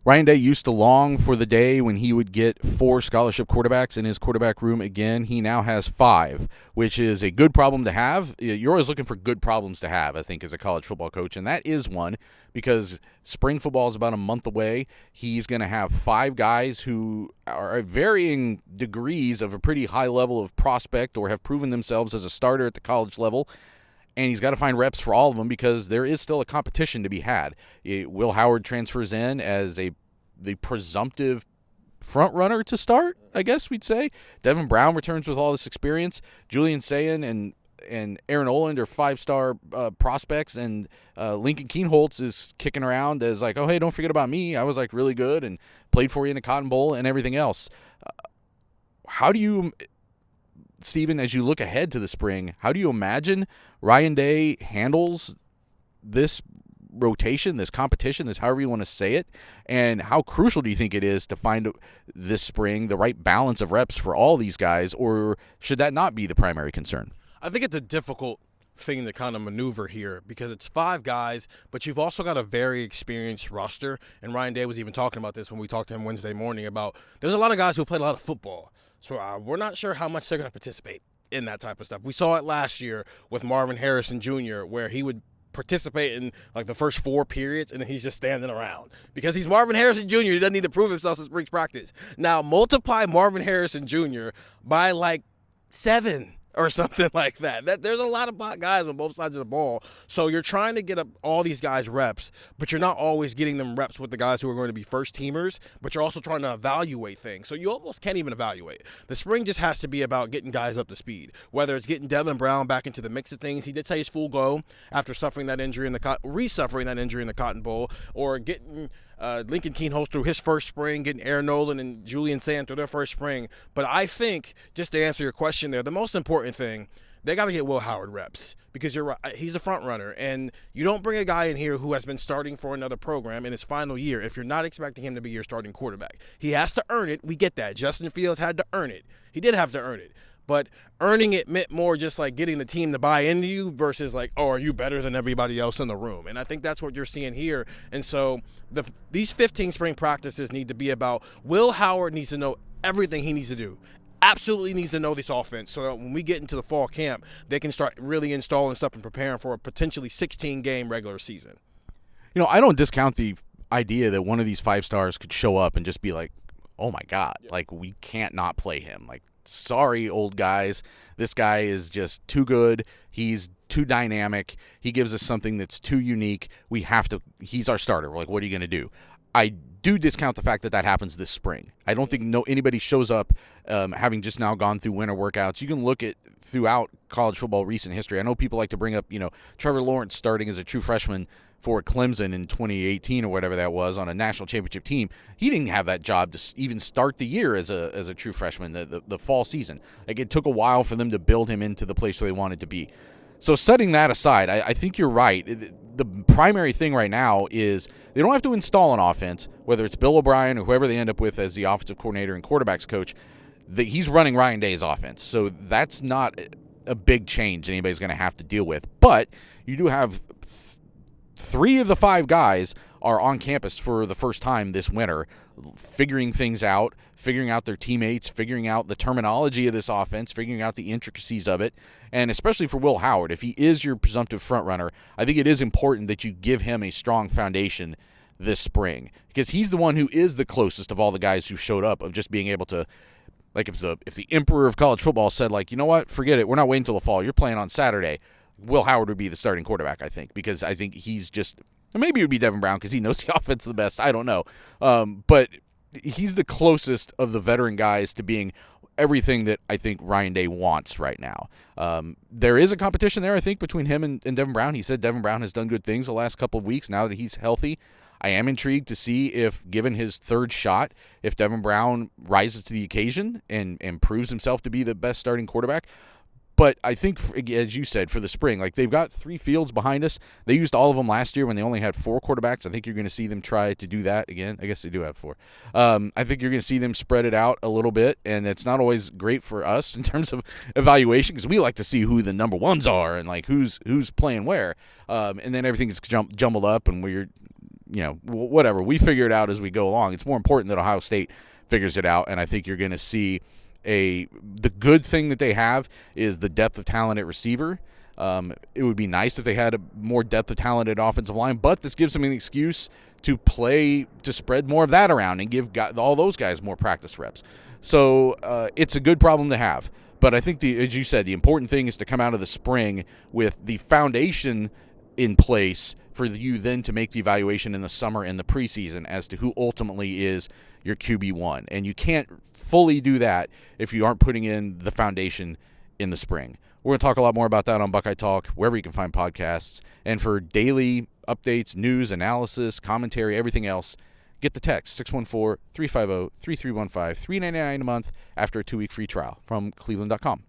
Ryan Day used to long for the day when he would get 4 scholarship quarterbacks in his quarterback room again. He now has 5, which is a good problem to have. You're always looking for good problems to have, I think, as a college football coach, and that is one because spring football is about a month away. He's going to have 5 guys who are at varying degrees of a pretty high level of prospect or have proven themselves as a starter at the college level. And he's got to find reps for all of them because there is still a competition to be had. Will Howard transfers in as the presumptive front runner to start, I guess we'd say. Devin Brown returns with all this experience. Julian Sayin and Aaron Oland are 5-star prospects, and Lincoln Keenholtz is kicking around as like, oh, hey, don't forget about me. I was like really good and played for you in the Cotton Bowl and everything else. How do you, Stephen, as you look ahead to the spring, how do you imagine Ryan Day handles this rotation, this competition, this however you want to say it, and how crucial do you think it is to find this spring the right balance of reps for all these guys, or should that not be the primary concern? I think it's a difficult thing to kind of maneuver here because it's 5 guys, but you've also got a very experienced roster, and Ryan Day was even talking about this when we talked to him Wednesday morning about there's a lot of guys who played a lot of football, so we're not sure how much they're going to participate in that type of stuff. We saw it last year with Marvin Harrison Jr., where he would participate in like the first 4 periods and then he's just standing around because he's Marvin Harrison Jr. He doesn't need to prove himself in spring practice. Now multiply Marvin Harrison Jr. by like 7 or something like that. There's a lot of guys on both sides of the ball. So you're trying to get up all these guys reps, but you're not always getting them reps with the guys who are going to be first teamers, but you're also trying to evaluate things. So you almost can't even evaluate. The spring just has to be about getting guys up to speed, whether it's getting Devin Brown back into the mix of things. He did say he's full go after suffering that injury resuffering that injury in the Cotton Bowl, or getting Lincoln Keenholtz through his first spring, getting Aaron Nolan and Julian Sand through their first spring. But I think, just to answer your question there, the most important thing, they got to get Will Howard reps because you're right. He's a front runner, and you don't bring a guy in here who has been starting for another program in his final year if you're not expecting him to be your starting quarterback. He has to earn it. We get that. Justin Fields had to earn it. He did have to earn it. But earning it meant more just like getting the team to buy into you versus like, oh, are you better than everybody else in the room? And I think that's what you're seeing here. And so these 15 spring practices need to be about Will Howard needs to know everything he needs to do. Absolutely needs to know this offense so that when we get into the fall camp, they can start really installing stuff and preparing for a potentially 16-game regular season. You know, I don't discount the idea that one of these 5 stars could show up and just be like, oh my God, like we can't not play him. Like, sorry, old guys. This guy is just too good. He's too dynamic. He gives us something that's too unique. He's our starter. We're like, what are you going to do? I do discount the fact that happens this spring. I don't think anybody shows up having just now gone through winter workouts. You can look at throughout college football recent history. I know people like to bring up, Trevor Lawrence starting as a true freshman for Clemson in 2018 or whatever that was on a national championship team. He didn't have that job to even start the year as a true freshman, the fall season. Like, it took a while for them to build him into the place where they wanted to be. So setting that aside, I think you're right. The primary thing right now is they don't have to install an offense, whether it's Bill O'Brien or whoever they end up with as the offensive coordinator and quarterbacks coach. He's running Ryan Day's offense. So that's not a big change anybody's going to have to deal with. But you do have 3 of the 5 guys are on campus for the first time this winter, figuring things out, figuring out their teammates, figuring out the terminology of this offense, figuring out the intricacies of it. And especially for Will Howard, if he is your presumptive front runner, I think it is important that you give him a strong foundation this spring, because he's the one who is the closest of all the guys who showed up of just being able to, like, if the emperor of college football said, like, you know what, forget it, we're not waiting until the fall, you're playing on Saturday, Will Howard would be the starting quarterback, I think, because I think he's just – maybe it would be Devin Brown because he knows the offense the best. I don't know. But he's the closest of the veteran guys to being everything that I think Ryan Day wants right now. There is a competition there, I think, between him and Devin Brown. He said Devin Brown has done good things the last couple of weeks now that he's healthy. I am intrigued to see if, given his 3rd shot, if Devin Brown rises to the occasion and proves himself to be the best starting quarterback. But I think, as you said, for the spring, like, they've got 3 fields behind us. They used all of them last year when they only had 4 quarterbacks. I think you're going to see them try to do that again. I guess they do have 4. I think you're going to see them spread it out a little bit, and it's not always great for us in terms of evaluation because we like to see who the number ones are and, like, who's playing where. And then everything gets jumbled up, and we're whatever. We figure it out as we go along. It's more important that Ohio State figures it out, and I think you're going to see the good thing that they have is the depth of talent at receiver. It would be nice if they had a more depth of talent at offensive line, but this gives them an excuse to spread more of that around and give all those guys more practice reps. So it's a good problem to have. But I think, as you said, the important thing is to come out of the spring with the foundation in place for you then to make the evaluation in the summer and the preseason as to who ultimately is your QB1. And you can't fully do that if you aren't putting in the foundation in the spring. We're going to talk a lot more about that on Buckeye Talk, wherever you can find podcasts. And for daily updates, news, analysis, commentary, everything else, get the text 614-350-3315, $3.99 a month after a 2-week free trial from cleveland.com.